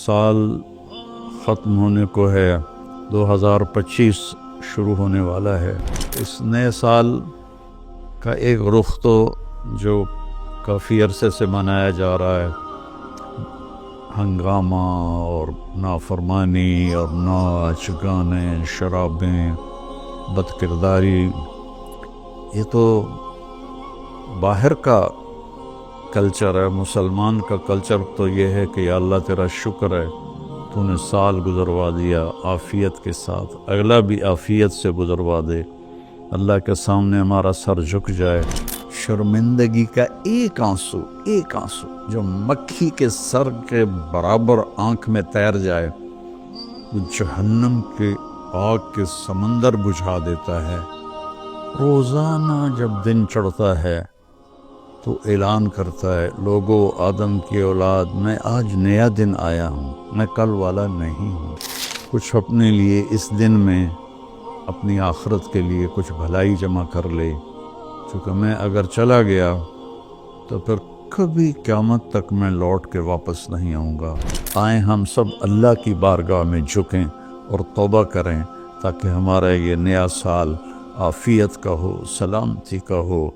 سال ختم ہونے کو ہے، 2025 شروع ہونے والا ہے۔ اس نئے سال کا ایک رخ تو جو کافی عرصے سے منایا جا رہا ہے، ہنگامہ اور نافرمانی اور ناچ گانے، شرابیں، بد کرداری، یہ تو باہر کا کلچر ہے۔ مسلمان کا کلچر تو یہ ہے کہ یا اللہ تیرا شکر ہے تو نے سال گزروا دیا عافیت کے ساتھ، اگلا بھی عافیت سے گزروا دے، اللہ کے سامنے ہمارا سر جھک جائے، شرمندگی کا ایک آنسو جو مکھی کے سر کے برابر آنکھ میں تیر جائے، وہ جہنم کے آگ کے سمندر بجھا دیتا ہے۔ روزانہ جب دن چڑھتا ہے تو اعلان کرتا ہے، لوگو آدم کی اولاد، میں آج نیا دن آیا ہوں، میں کل والا نہیں ہوں۔ کچھ اپنے لیے اس دن میں، اپنی آخرت کے لیے کچھ بھلائی جمع کر لے، چونکہ میں اگر چلا گیا تو پھر کبھی قیامت تک میں لوٹ کے واپس نہیں آؤں گا۔ آئیں ہم سب اللہ کی بارگاہ میں جھکیں اور توبہ کریں تاکہ ہمارا یہ نیا سال عافیت کا ہو، سلامتی کا ہو۔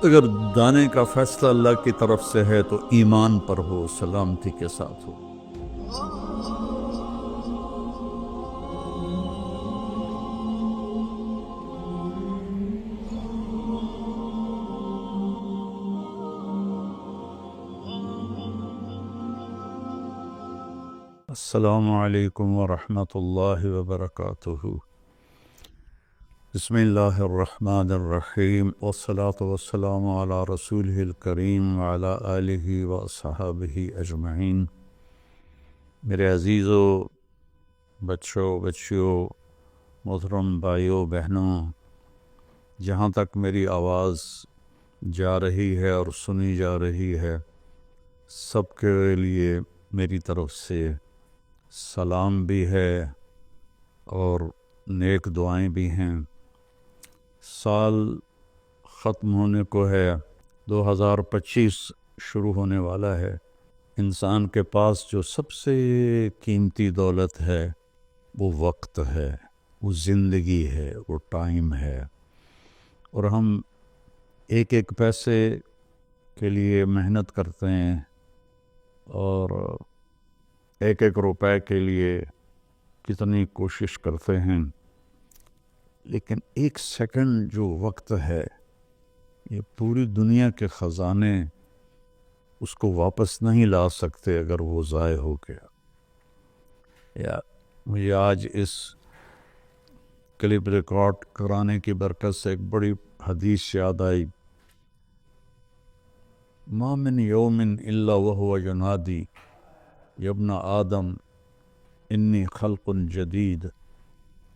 اگر دانے کا فیصلہ اللہ کی طرف سے ہے تو ایمان پر ہو، سلامتی کے ساتھ ہو۔ السلام علیکم ورحمۃ اللہ وبرکاتہ۔ بسم اللہ الرحمن الرحیم، والصلاة والسلام علی رسولہ الکریم وعلی آلہ واصحابہ اجمعین۔ میرے عزیزو، بچوں، بچیوں، محترم بھائیوں، بہنوں، جہاں تک میری آواز جا رہی ہے اور سنی جا رہی ہے، سب کے لیے میری طرف سے سلام بھی ہے اور نیک دعائیں بھی ہیں۔ سال ختم ہونے کو ہے، 2025 شروع ہونے والا ہے۔ انسان کے پاس جو سب سے قیمتی دولت ہے وہ وقت ہے، وہ زندگی ہے، وہ ٹائم ہے، اور ہم ایک ایک پیسے کے لیے محنت کرتے ہیں اور ایک ایک روپے کے لیے کتنی کوشش کرتے ہیں، لیکن ایک سیکنڈ جو وقت ہے، یہ پوری دنیا کے خزانے اس کو واپس نہیں لا سکتے اگر وہ ضائع ہو گیا۔ یا مجھے آج اس کلپ ریکارڈ کرانے کی برکت سے ایک بڑی حدیث یاد آئی، ما من یوم الا وهو ینادی یا ابن آدم انی خلق جدید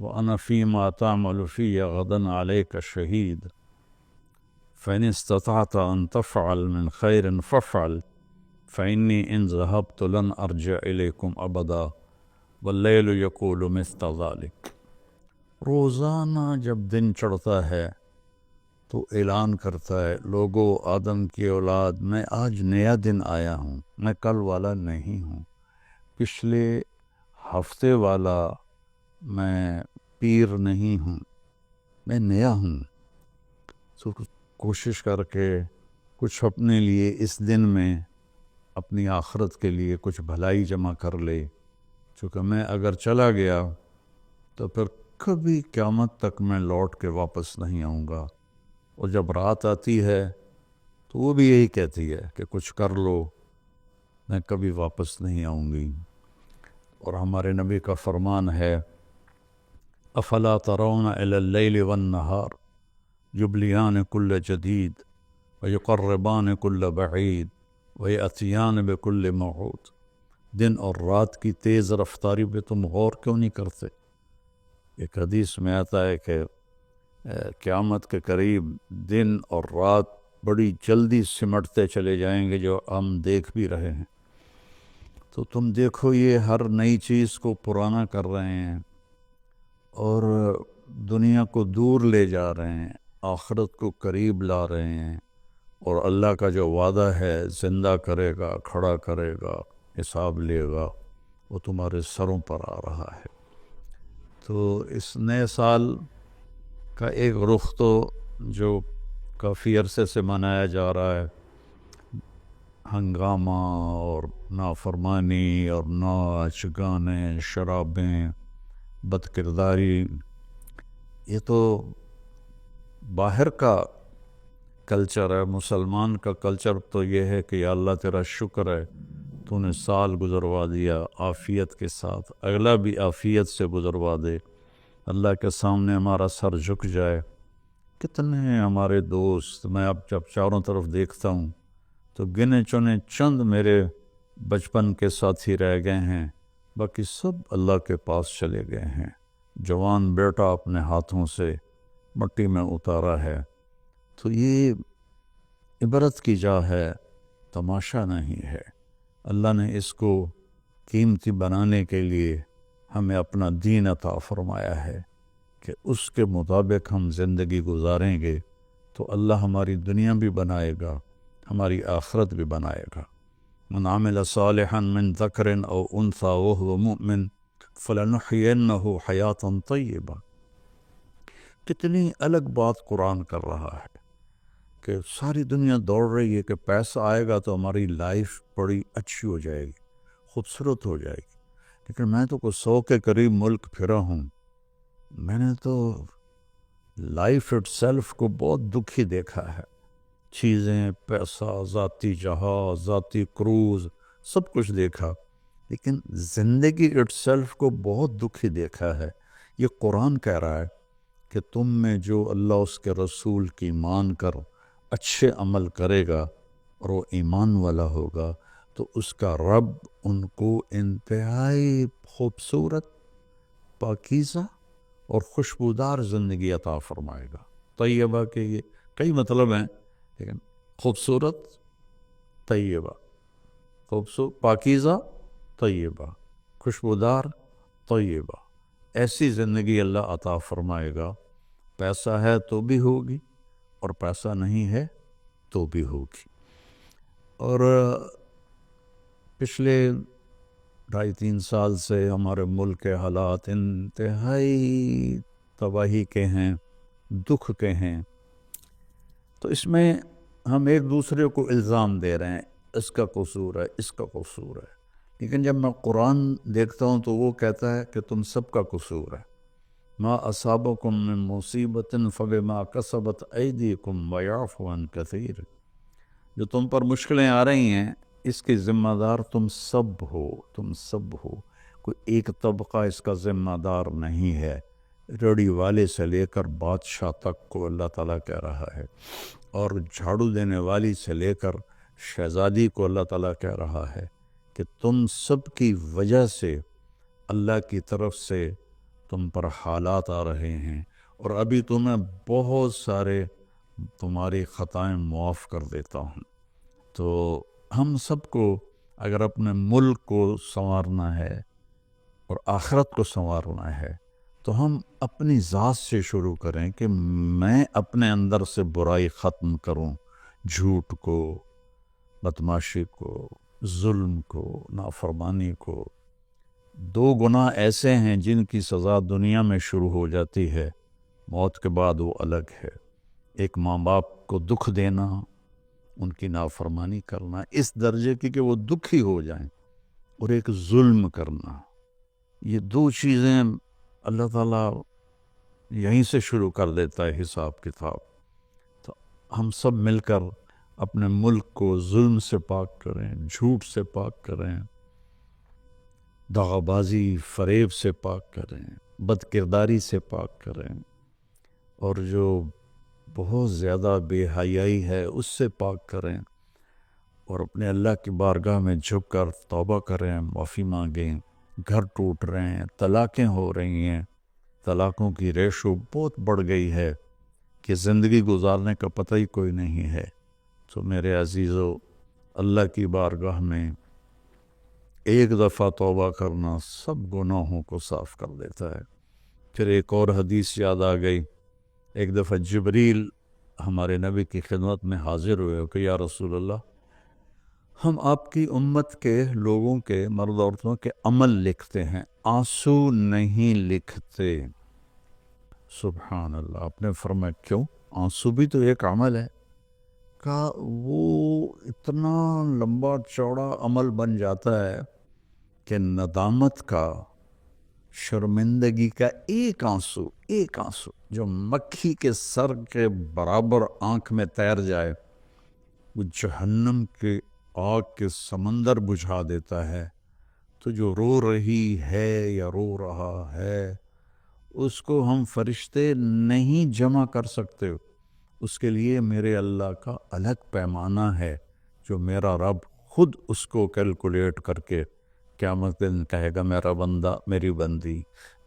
وَأَنَا فِي مَا تَعْمَلُ فِيَّ غَدًا عَلَيْكَ شَهِيدٌ فَإِنِ اسْتَطَعْتَ أَن تَفْعَلَ مِنْ خَيْرٍ فَافْعَلْ فَإِنِّي إِنْ ذَهَبْتُ لَنْ أَرْجِعَ إِلَيْكُمْ أَبَدًا وَاللَّيْلُ يَقُولُ مِثْلَ ذَلِكَ۔ روزانہ جب دن چڑھتا ہے تو اعلان کرتا ہے، لوگو آدم کی اولاد، میں آج نیا دن آیا ہوں، میں کل والا نہیں ہوں، پچھلے ہفتے والا میں پیر نہیں ہوں، میں نیا ہوں۔ تو کوشش کر کے کچھ اپنے لیے اس دن میں، اپنی آخرت کے لیے کچھ بھلائی جمع کر لے، چونکہ میں اگر چلا گیا تو پھر کبھی قیامت تک میں لوٹ کے واپس نہیں آؤں گا۔ اور جب رات آتی ہے تو وہ بھی یہی کہتی ہے کہ کچھ کر لو، میں کبھی واپس نہیں آؤں گی۔ اور ہمارے نبی کا فرمان ہے، افلا ترون الی اللیل والنہار یبلیان کل جدید ویقربان کل بعید ویأتیان بکل موعود۔ دن اور رات کی تیز رفتاری پہ تم غور کیوں نہیں کرتے؟ ایک حدیث میں آتا ہے کہ قیامت کے قریب دن اور رات بڑی جلدی سمٹتے چلے جائیں گے، جو ہم دیکھ بھی رہے ہیں۔ تو تم دیکھو، یہ ہر نئی چیز کو پرانا کر رہے ہیں اور دنیا کو دور لے جا رہے ہیں، آخرت کو قریب لا رہے ہیں، اور اللہ کا جو وعدہ ہے، زندہ کرے گا، کھڑا کرے گا، حساب لے گا وہ تمہارے سروں پر آ رہا ہے۔ تو اس نئے سال کا ایک رخ تو جو کافی عرصے سے منایا جا رہا ہے، ہنگامہ اور نافرمانی اور ناچ گانے شرابیں بد کرداری، یہ تو باہر کا کلچر ہے۔ مسلمان کا کلچر تو یہ ہے کہ یا اللہ تیرا شکر ہے تو نے سال گزروا دیا عافیت کے ساتھ، اگلا بھی عافیت سے گزروا دے، اللہ کے سامنے ہمارا سر جھک جائے۔ کتنے ہمارے دوست، میں اب جب چاروں طرف دیکھتا ہوں تو گنے چنے چند میرے بچپن کے ساتھی رہ گئے ہیں، باقی سب اللہ کے پاس چلے گئے ہیں۔ جوان بیٹا اپنے ہاتھوں سے مٹی میں اتارا ہے۔ تو یہ عبرت کی جا ہے، تماشا نہیں ہے۔ اللہ نے اس کو قیمتی بنانے کے لیے ہمیں اپنا دین عطا فرمایا ہے کہ اس کے مطابق ہم زندگی گزاریں گے تو اللہ ہماری دنیا بھی بنائے گا، ہماری آخرت بھی بنائے گا۔ من عمل صالحا من ذکر او انثى وهو مؤمن فلنحینہ حیاتا طیبہ۔ کتنی الگ بات قرآن کر رہا ہے کہ ساری دنیا دوڑ رہی ہے کہ پیسہ آئے گا تو ہماری لائف بڑی اچھی ہو جائے گی، خوبصورت ہو جائے گی، لیکن میں تو 100 کے قریب ملک پھرا ہوں، میں نے تو لائف اٹ سیلف کو بہت دکھی دیکھا ہے۔ چیزیں، پیسہ، ذاتی جہاز، ذاتی کروز، سب کچھ دیکھا، لیکن زندگی اٹ سیلف کو بہت دکھی دیکھا ہے۔ یہ قرآن کہہ رہا ہے کہ تم میں جو اللہ اس کے رسول کی مان کر اچھے عمل کرے گا اور وہ ایمان والا ہوگا تو اس کا رب ان کو انتہائی خوبصورت، پاکیزہ اور خوشبودار زندگی عطا فرمائے گا۔ طیبہ کے یہ کئی مطلب ہیں، لیکن خوبصورت، طیبہ، خوبصورت، پاکیزہ، طیبہ، خوشبودار، طیبہ، ایسی زندگی اللہ عطا فرمائے گا۔ پیسہ ہے تو بھی ہوگی اور پیسہ نہیں ہے تو بھی ہوگی۔ اور پچھلے 2.5-3 سال سے ہمارے ملک کے حالات انتہائی تباہی کے ہیں، دکھ کے ہیں، تو اس میں ہم ایک دوسرے کو الزام دے رہے ہیں، اس کا قصور ہے، اس کا قصور ہے، لیکن جب میں قرآن دیکھتا ہوں تو وہ کہتا ہے کہ تم سب کا قصور ہے۔ ما اصابکم من مصیبت فبما کسبت ایدیکم ویعفو عن کثیر۔ جو تم پر مشکلیں آ رہی ہیں اس کی ذمہ دار تم سب ہو، تم سب ہو، کوئی ایک طبقہ اس کا ذمہ دار نہیں ہے۔ ریڑھی والے سے لے کر بادشاہ تک کو اللہ تعالیٰ کہہ رہا ہے، اور جھاڑو دینے والی سے لے کر شہزادی کو اللہ تعالیٰ کہہ رہا ہے کہ تم سب کی وجہ سے اللہ کی طرف سے تم پر حالات آ رہے ہیں، اور ابھی تمہیں بہت سارے تمہاری خطائیں معاف کر دیتا ہوں۔ تو ہم سب کو اگر اپنے ملک کو سنوارنا ہے اور آخرت کو سنوارنا ہے تو ہم اپنی ذات سے شروع کریں کہ میں اپنے اندر سے برائی ختم کروں، جھوٹ کو، بدمعاشی کو، ظلم کو، نافرمانی کو۔ 2 گناہ ایسے ہیں جن کی سزا دنیا میں شروع ہو جاتی ہے، موت کے بعد وہ الگ ہے۔ ایک ماں باپ کو دکھ دینا، ان کی نافرمانی کرنا اس درجے کی کہ وہ دکھی ہو جائیں، اور ایک ظلم کرنا، یہ 2 چیزیں اللہ تعالیٰ یہیں سے شروع کر دیتا ہے حساب کتاب۔ تو ہم سب مل کر اپنے ملک کو ظلم سے پاک کریں، جھوٹ سے پاک کریں، دغا بازی، فریب سے پاک کریں، بد کرداری سے پاک کریں، اور جو بہت زیادہ بے حیائی ہے اس سے پاک کریں، اور اپنے اللہ کی بارگاہ میں جھک کر توبہ کریں، معافی مانگیں۔ گھر ٹوٹ رہے ہیں، طلاقیں ہو رہی ہیں، طلاقوں کی ریشو بہت بڑھ گئی ہے کہ زندگی گزارنے کا پتہ ہی کوئی نہیں ہے۔ تو میرے عزیزو، اللہ کی بارگاہ میں ایک دفعہ توبہ کرنا سب گناہوں کو صاف کر دیتا ہے۔ پھر ایک اور حدیث یاد آ گئی، ایک دفعہ جبریل ہمارے نبی کی خدمت میں حاضر ہوئے کہ یا رسول اللہ، ہم آپ کی امت کے لوگوں کے مرد عورتوں کے عمل لکھتے ہیں، آنسو نہیں لکھتے۔ سبحان اللہ۔ آپ نے فرمایا کیوں؟ آنسو بھی تو ایک عمل ہے۔ کہا وہ اتنا لمبا چوڑا عمل بن جاتا ہے کہ ندامت کا، شرمندگی کا ایک آنسو جو مکھی کے سر کے برابر آنکھ میں تیر جائے، وہ جہنم کے آگ کے سمندر بجھا دیتا ہے۔ تو جو رو رہی ہے یا رو رہا ہے، اس کو ہم فرشتے نہیں جمع کر سکتے۔ اس کے لیے میرے اللہ کا الگ پیمانہ ہے، جو میرا رب خود اس کو کیلکولیٹ کر کے قیامت دن کہے گا، میرا بندہ، میری بندی،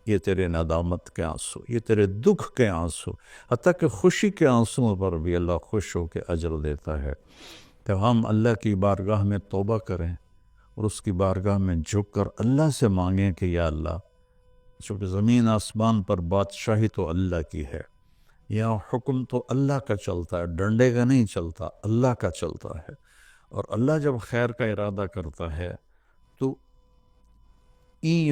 یہ تیرے ندامت کے آنسو، یہ تیرے دکھ کے آنسو، حتیٰ کہ خوشی کے آنسوں پر بھی اللہ خوش ہو کے اجر دیتا ہے۔ تو ہم اللہ کی بارگاہ میں توبہ کریں اور اس کی بارگاہ میں جھک کر اللہ سے مانگیں کہ یا اللہ، چونکہ زمین آسمان پر بادشاہی تو اللہ کی ہے، یہاں حکم تو اللہ کا چلتا ہے، ڈنڈے کا نہیں چلتا، اللہ کا چلتا ہے۔ اور اللہ جب خیر کا ارادہ کرتا ہے تو إِن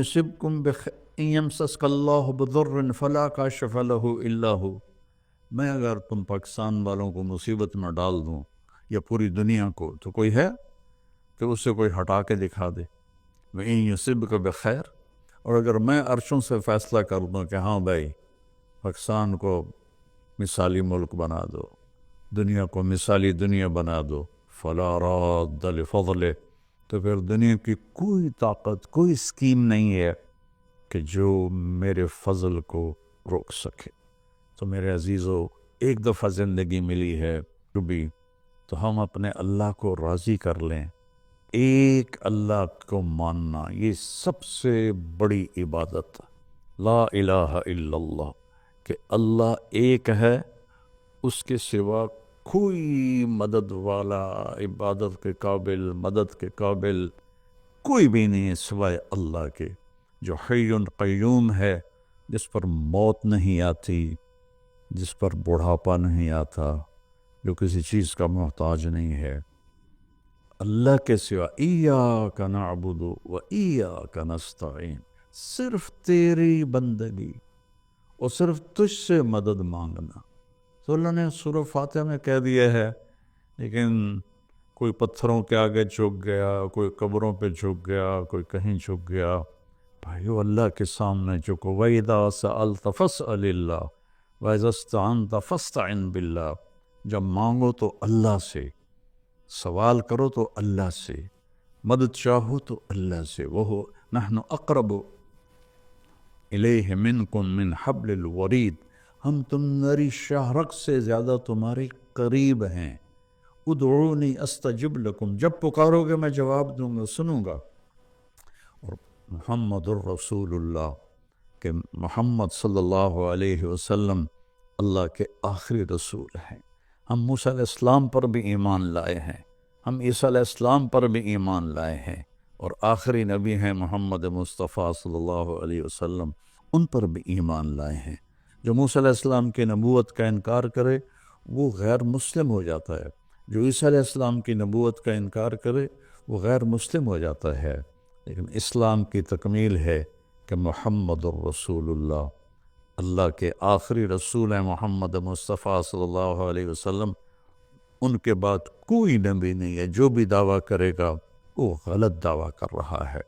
يَمْسَسْكَ اللَّهُ بِضُرٍّ فَلَا كَاشِفَ لَهُ إِلَّا هُوَ۔ میں اگر تم پاکستان والوں کو مصیبت میں ڈال دوں یا پوری دنیا کو، تو کوئی ہے کہ اسے کوئی ہٹا کے دکھا دے؟ وَإِن يُصِبْكَ بِخَيْرٍ، اور اگر میں عرشوں سے فیصلہ کر دوں کہ ہاں بھائی، پاکستان کو مثالی ملک بنا دو، دنیا کو مثالی دنیا بنا دو، فَلَا رَادَّ لِفَضْلِهِ، تو پھر دنیا کی کوئی طاقت، کوئی اسکیم نہیں ہے کہ جو میرے فضل کو روک سکے۔ تو میرے عزیزو، ایک دفعہ زندگی ملی ہے کبھی، تو ہم اپنے اللہ کو راضی کر لیں۔ ایک اللہ کو ماننا، یہ سب سے بڑی عبادت، لا الہ الا اللہ، کہ اللہ ایک ہے، اس کے سوا کوئی مدد والا، عبادت کے قابل، مدد کے قابل کوئی بھی نہیں ہے سوائے اللہ کے، جو حی قیوم ہے، جس پر موت نہیں آتی، جس پر بڑھاپا نہیں آتا، جو کسی چیز کا محتاج نہیں ہے۔ اللہ کے سوا ایاک نعبد و ایاک نستعین، صرف تیری بندگی اور صرف تجھ سے مدد مانگنا۔ تو اللہ نے سورہ فاتحہ میں کہہ دیا ہے، لیکن کوئی پتھروں کے آگے جھک گیا، کوئی قبروں پہ جھک گیا، کوئی کہیں جھک گیا۔ بھائیو، اللہ کے سامنے جھکو۔ وَإِذَا سَأَلْتَ فَاسْأَلِ اللَّهَ وَإِذَا اسْتَعَنْتَ فَاسْتَعِنْ بِاللَّهِ، جب مانگو تو اللہ سے، سوال کرو تو اللہ سے، مدد چاہو تو اللہ سے۔ وہ نحن اقرب الیہ منکم من حبل الورید، ہم تمہاری شاہ رگ سے زیادہ تمہارے قریب ہیں۔ ادعونی استجب لکم، جب پکارو گے میں جواب دوں گا، سنوں گا۔ اور محمد الرسول اللہ، کہ محمد صلی اللہ علیہ وسلم اللہ کے آخری رسول ہیں۔ ہم موسیٰ علیہ السلام پر بھی ایمان لائے ہیں، ہم عیسیٰ علیہ السلام پر بھی ایمان لائے ہیں، اور آخری نبی ہیں محمد مصطفیٰ صلی اللہ علیہ وسلم، ان پر بھی ایمان لائے ہیں۔ جو موسیٰ علیہ السلام کی نبوت کا انکار کرے وہ غیر مسلم ہو جاتا ہے، جو عیسیٰ علیہ السلام کی نبوت کا انکار کرے وہ غیر مسلم ہو جاتا ہے۔ لیکن اسلام کی تکمیل ہے کہ محمد الرسول اللہ، اللہ کے آخری رسول ہیں محمد مصطفیٰ صلی اللہ علیہ وسلم، ان کے بعد کوئی نبی نہیں ہے۔ جو بھی دعویٰ کرے گا وہ غلط دعویٰ کر رہا ہے۔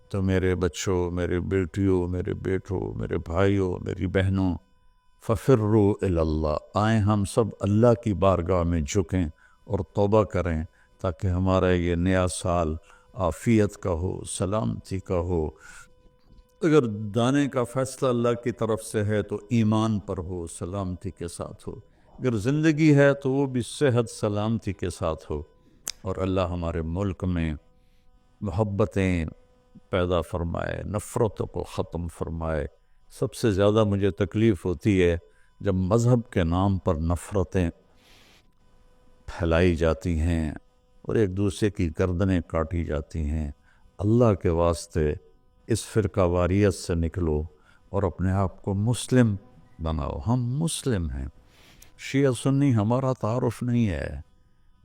تو میرے بچوں، میرے بیٹیوں، میرے بیٹوں، میرے بھائیوں، میری بہنوں، ففروا الی اللہ، آئیں ہم سب اللہ کی بارگاہ میں جھکیں اور توبہ کریں، تاکہ ہمارا یہ نیا سال عافیت کا ہو، سلامتی کا ہو۔ اگر دانے کا فیصلہ اللہ کی طرف سے ہے تو ایمان پر ہو، سلامتی کے ساتھ ہو، اگر زندگی ہے تو وہ بھی صحت سلامتی کے ساتھ ہو، اور اللہ ہمارے ملک میں محبتیں پیدا فرمائے، نفرتوں کو ختم فرمائے۔ سب سے زیادہ مجھے تکلیف ہوتی ہے جب مذہب کے نام پر نفرتیں پھیلائی جاتی ہیں اور ایک دوسرے کی گردنیں کاٹی جاتی ہیں۔ اللہ کے واسطے اس فرقہ واریت سے نکلو اور اپنے آپ کو مسلم بناؤ۔ ہم مسلم ہیں، شیعہ سنی ہمارا تعارف نہیں ہے،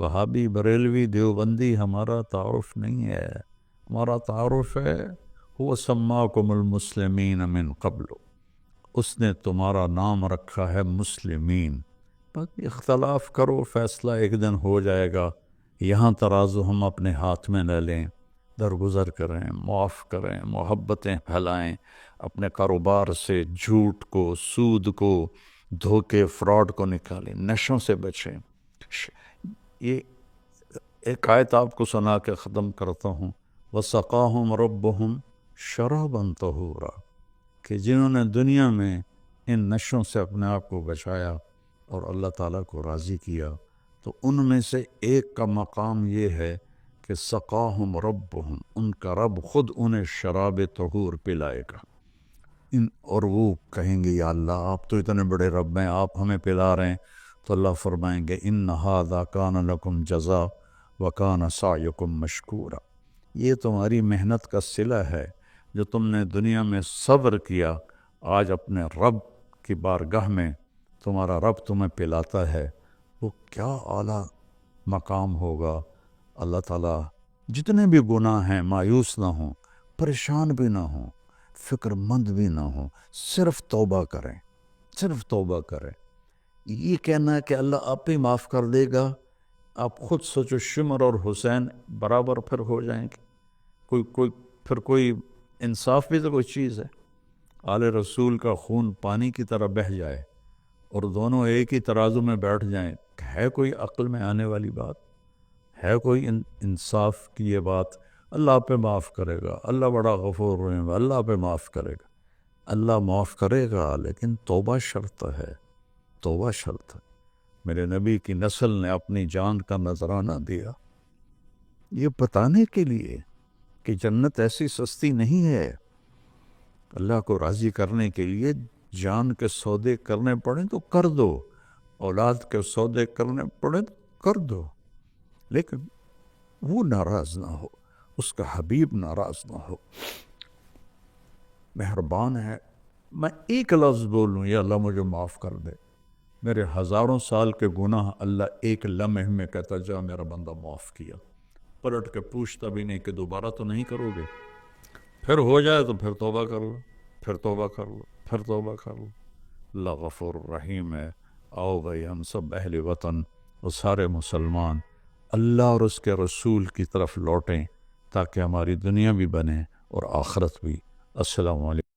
وہابی بریلوی دیوبندی ہمارا تعارف نہیں ہے، ہمارا تعارف ہے هو سماکم المسلمین من قبل، اس نے تمہارا نام رکھا ہے مسلمین۔ باقی اختلاف کرو، فیصلہ ایک دن ہو جائے گا۔ یہاں ترازو ہم اپنے ہاتھ میں لے لیں، درگزر کریں، معاف کریں، محبتیں پھیلائیں، اپنے کاروبار سے جھوٹ کو، سود کو، دھوکے، فراڈ کو نکالیں، نشوں سے بچیں۔ یہ ایک آیت آپ کو سنا کے ختم کرتا ہوں، وَسَقَاهُمْ رَبُّهُمْ شَرَابًا طَهُورًا، کہ جنہوں نے دنیا میں ان نشوں سے اپنے آپ کو بچایا اور اللہ تعالیٰ کو راضی کیا، تو ان میں سے ایک کا مقام یہ ہے کہ سقاہم ربہم، ان کا رب خود انہیں شراب طہور پلائے گا۔ اور وہ کہیں گے یا اللہ آپ تو اتنے بڑے رب ہیں، آپ ہمیں پلا رہے ہیں، تو اللہ فرمائیں گے ان ھذا کان لکم جزاء وکان سعیکم مشکورا، یہ تمہاری محنت کا صلہ ہے جو تم نے دنیا میں صبر کیا، آج اپنے رب کی بارگاہ میں تمہارا رب تمہیں پلاتا ہے، وہ کیا اعلیٰ مقام ہوگا۔ اللہ تعالیٰ جتنے بھی گناہ ہیں مایوس نہ ہوں، پریشان بھی نہ ہوں، فکر مند بھی نہ ہوں، صرف توبہ کریں، صرف توبہ کریں۔ یہ کہنا ہے کہ اللہ آپ ہی معاف کر دے گا، آپ خود سوچو شمر اور حسین برابر پھر ہو جائیں گے، کوئی انصاف بھی تو کوئی چیز ہے۔ آل رسول کا خون پانی کی طرح بہہ جائے اور دونوں ایک ہی ترازو میں بیٹھ جائیں، ہے کوئی عقل میں آنے والی بات؟ ہے کوئی انصاف کی یہ بات؟ اللہ پہ معاف کرے گا، اللہ بڑا غفور رحیم، اللہ پہ معاف کرے گا، اللہ معاف کرے گا، لیکن توبہ شرط ہے، توبہ شرط ہے۔ میرے نبی کی نسل نے اپنی جان کا نذرانہ دیا یہ بتانے کے لیے کہ جنت ایسی سستی نہیں ہے۔ اللہ کو راضی کرنے کے لیے جان کے سودے کرنے پڑیں تو کر دو، اولاد کے سودے کرنے پڑیں تو کر دو، لیکن وہ ناراض نہ ہو، اس کا حبیب ناراض نہ ہو۔ مہربان ہے، میں ایک لفظ بولوں یا اللہ مجھے معاف کر دے، میرے ہزاروں سال کے گناہ اللہ ایک لمحے میں کہتا جا میرا بندہ معاف کیا، پلٹ کے پوچھتا بھی نہیں کہ دوبارہ تو نہیں کرو گے، پھر ہو جائے تو پھر توبہ کر لو، پھر توبہ کر لو، پھر توبہ کر لو۔ اللہ غفور رحیم ہے۔ آؤ بھائی ہم سب اہل وطن اور سارے مسلمان اللہ اور اس کے رسول کی طرف لوٹیں تاکہ ہماری دنیا بھی بنے اور آخرت بھی۔ السلام علیکم۔